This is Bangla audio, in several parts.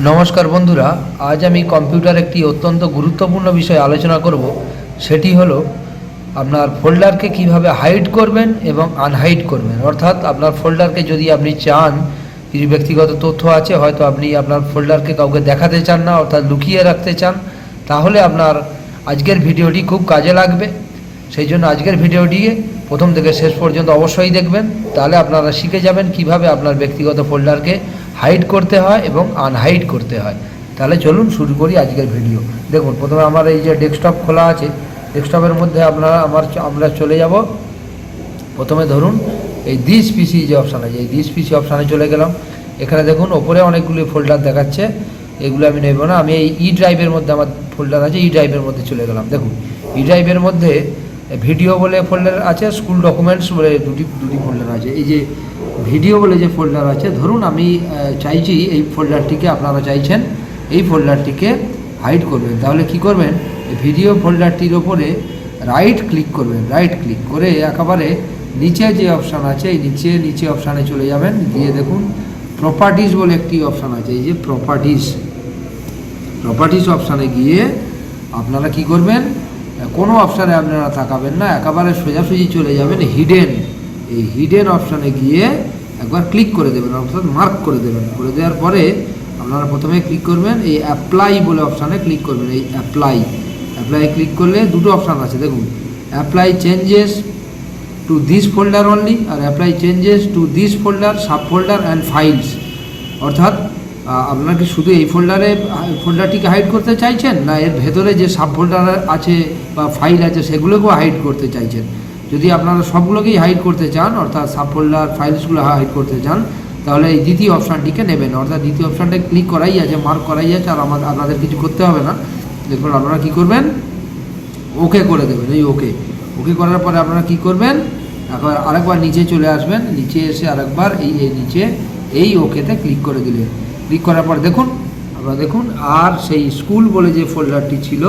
নমস্কার বন্ধুরা, আজ আমি কম্পিউটার একটি অত্যন্ত গুরুত্বপূর্ণ বিষয় আলোচনা করব। সেটি হলো আপনার ফোল্ডারকে কিভাবে হাইড করবেন এবং আনহাইড করবেন। অর্থাৎ আপনার ফোল্ডারকে যদি আপনি চান, কিছু ব্যক্তিগত তথ্য আছে, হয়তো আপনি আপনার ফোল্ডারকে কাউকে দেখাতে চান না, অর্থাৎ লুকিয়ে রাখতে চান, তাহলে আপনার আজকের ভিডিওটি খুব কাজে লাগবে। সেই জন্য আজকের ভিডিওটি প্রথম থেকে শেষ পর্যন্ত অবশ্যই দেখবেন, তাহলে আপনারা শিখে যাবেন কিভাবে আপনার ব্যক্তিগত ফোল্ডারকে হাইড করতে হয় এবং আনহাইড করতে হয়। তাহলে চলুন শুরু করি আজকের ভিডিও। দেখুন, প্রথমে আমার এই যে ডেস্কটপ খোলা আছে, ডেস্কটপের মধ্যে আমরা চলে যাব। প্রথমে ধরুন এই দিস পিসি যে অপশান আছে, এই দিস পিসি অপশানে চলে গেলাম। এখানে দেখুন ওপরে অনেকগুলি ফোল্ডার দেখাচ্ছে, এগুলো আমি নেব না। আমি এই ই ড্রাইভের মধ্যে আমার ফোল্ডার আছে, ই ড্রাইভের মধ্যে চলে গেলাম। দেখুন ই ড্রাইভের মধ্যে ভিডিও বলে ফোল্ডার আছে, স্কুল ডকুমেন্টস বলে দুটি ফোল্ডার আছে। এই যে ভিডিও বলে যে ফোল্ডার আছে, ধরুন আমি চাইছি এই ফোল্ডারটিকে, আপনারা চাইছেন এই ফোল্ডারটিকে হাইড করবেন, তাহলে কি করবেন, ভিডিও ফোল্ডারটির ওপরে রাইট ক্লিক করবেন। রাইট ক্লিক করে একেবারে নিচে যে অপশান আছে, এই নিচে অপশানে চলে যাবেন। দিয়ে দেখুন প্রপার্টিজ বলে একটি অপশান আছে, এই যে প্রপার্টিজ অপশানে গিয়ে আপনারা কি করবেন, কোনো অপশানে আপনারা তাকাবেন না, একেবারে সোজাসুজি চলে যাবেন হিডেন। এই হিডেন অপশানে গিয়ে একবার ক্লিক করে দেবেন, অর্থাৎ মার্ক করে দেবেন। করে দেওয়ার পরে আপনারা প্রথমে ক্লিক করবেন, এই অ্যাপ্লাই বলে অপশানে ক্লিক করবেন। এই অ্যাপ্লাই ক্লিক করলে দুটো অপশান আছে, দেখুন apply changes to this folder only, আর apply changes to this folder, sub folder and files. অর্থাৎ আপনারা কি শুধু এই ফোল্ডারটিকে হাইড করতে চাইছেন, না এর ভেতরে যে সাব ফোল্ডার আছে বা ফাইল আছে সেগুলোকেও হাইড করতে চাইছেন? যদি আপনারা সবগুলোকেই হাইড করতে চান, অর্থাৎ সাব ফোল্ডার ফাইলসগুলো হাইড করতে চান, তাহলে এই দ্বিতীয় অপশানটিকে নেবেন। অর্থাৎ দ্বিতীয় অপশানটা ক্লিক করাই আছে, মার্ক করাই আছে, আর আপনাদের কিছু করতে হবে না। দেখুন আপনারা কী করবেন, ওকে করে দেবেন। এই ওকে করার পরে আপনারা কী করবেন, আরেকবার নিচে চলে আসবেন, নিচে এসে আরেকবার এই নিচে এই ওকেতে ক্লিক করে দিলেন। ক্লিক করার পর দেখুন, আপনারা দেখুন আর সেই স্কুল বলে যে ফোল্ডারটি ছিল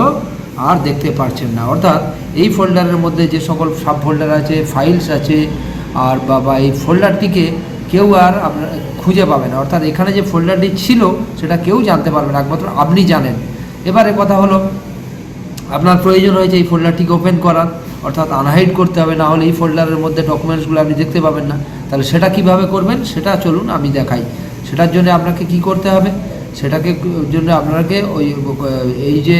আর দেখতে পাচ্ছেন না। অর্থাৎ এই ফোল্ডারের মধ্যে যে সকল সাব ফোল্ডার আছে, ফাইলস আছে, আর বা এই ফোল্ডারটিকে কেউ আর আপনার খুঁজে পাবে না। অর্থাৎ এখানে যে ফোল্ডারটি ছিল সেটা কেউ জানতে পারবে না, একমাত্র আপনি জানেন। এবারে কথা হলো, আপনার প্রয়োজন হয়েছে এই ফোল্ডারটিকে ওপেন করার, অর্থাৎ আনহাইড করতে হবে, না হলে এই ফোল্ডারের মধ্যে ডকুমেন্টসগুলো আপনি দেখতে পাবেন না। তাহলে সেটা কিভাবে করবেন সেটা চলুন আমি দেখাই। সেটার জন্য আপনাকে কি করতে হবে, সেটাকে জন্য আপনাকে এই যে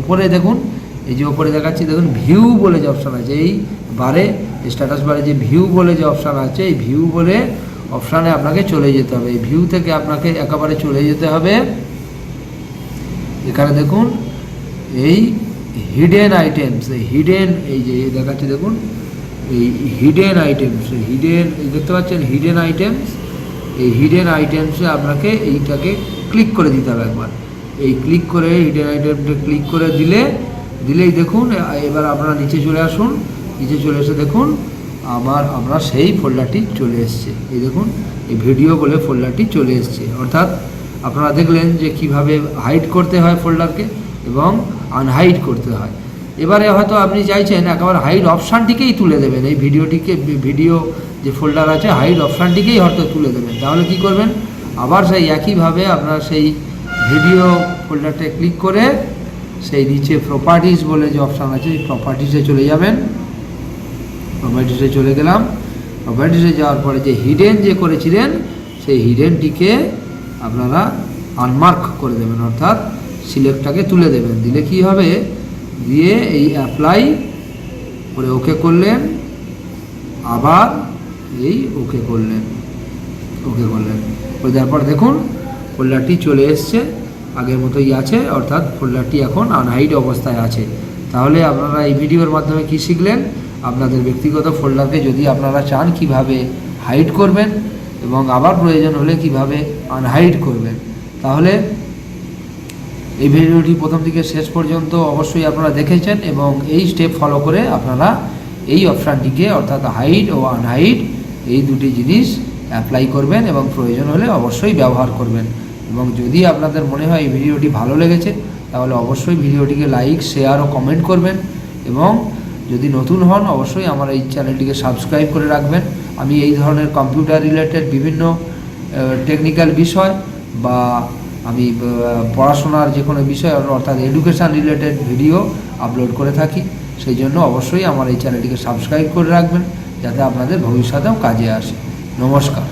উপরে দেখুন, এই যে উপরে দেখাচ্ছি, দেখুন ভিউ বলে যে অপশান আছে, এই স্ট্যাটাস বারে যে ভিউ বলে যে অপশান আছে, এই ভিউ বলে অপশানে আপনাকে চলে যেতে হবে। এই ভিউ থেকে আপনাকে একেবারে চলে যেতে হবে, এখানে দেখুন এই হিডেন আইটেমস, এই যে দেখাচ্ছে দেখুন, এই হিডেন আইটেমস, দেখতে পাচ্ছেন হিডেন আইটেমস। এই হিডেন আইটেমসে আপনাকে এইটাকে ক্লিক করে দিতে হবে একবার। এই ক্লিক করে হিডেন আইটেমটা ক্লিক করে দিলেই দেখুন, এবার আপনারা নিচে চলে আসুন। নিচে চলে এসে দেখুন আমরা সেই ফোল্ডারটি চলে এসছে। এই দেখুন এই ভিডিও বলে ফোল্ডারটি চলে এসছে। অর্থাৎ আপনারা দেখলেন যে কিভাবে হাইড করতে হয় ফোল্ডারকে এবং আনহাইড করতে হয়। এবারে হয়তো আপনি চাইছেন একেবারে হাইড অপশানটিকেই তুলে দেবেন, এই ভিডিও যে ফোল্ডার আছে হাইড অপশানটিকেই হয়তো তুলে দেবেন। তাহলে কি করবেন, আবার সেই একইভাবে আপনার সেই ভিডিও ফোল্ডারটা ক্লিক করে সেই নিচে প্রপার্টিজ বলে যে অপশান আছে, এই প্রপার্টিসে চলে যাবেন। প্রপার্টিসে চলে গেলাম। প্রপার্টিসে যাওয়ার পরে যে হিডেন যে করেছিলেন সেই হিডেনটিকে আপনারা আনমার্ক করে দেবেন, অর্থাৎ সিলেক্টটাকে তুলে দেবেন। দিলে কি হবে, দিয়ে এই অ্যাপ্লাই করে ওকে করলেন, আবার এই ওকে করলেন করে দেওয়ার পর দেখুন ফোল্ডারটি চলে এসছে, আগের মতোই আছে, অর্থাৎ ফোল্ডারটি এখন আনহাইড অবস্থায় আছে। তাহলে আপনারা এই ভিডিওর মাধ্যমে কি শিখলেন, আপনাদের ব্যক্তিগত ফোল্ডারকে যদি আপনারা চান কিভাবে হাইড করবেন এবং আবার প্রয়োজন হলে কিভাবে আনহাইড করবেন। তাহলে এই ভিডিওটি প্রথম থেকে শেষ পর্যন্ত অবশ্যই আপনারা দেখেছেন এবং এই স্টেপ ফলো করে আপনারা এই অপশানটিকে, অর্থাৎ হাইড ও আনহাইড, এই দুটি জিনিস অ্যাপ্লাই করবেন এবং প্রয়োজন হলে অবশ্যই ব্যবহার করবেন। এবং যদি আপনাদের মনে হয় এই ভিডিওটি ভালো লেগেছে তাহলে অবশ্যই ভিডিওটিকে লাইক, শেয়ার ও কমেন্ট করবেন এবং যদি নতুন হন অবশ্যই আমার এই চ্যানেলটিকে সাবস্ক্রাইব করে রাখবেন। আমি এই ধরনের কম্পিউটার রিলেটেড বিভিন্ন টেকনিক্যাল বিষয় বা আমি পড়াশোনার যে কোনো বিষয় অর্থাৎ এডুকেশান রিলেটেড ভিডিও আপলোড করে থাকি। সেই জন্য অবশ্যই আমার এই চ্যানেলটিকে সাবস্ক্রাইব করে রাখবেন, যাতে আপনাদের ভবিষ্যতেও কাজে আসে। নমস্কার।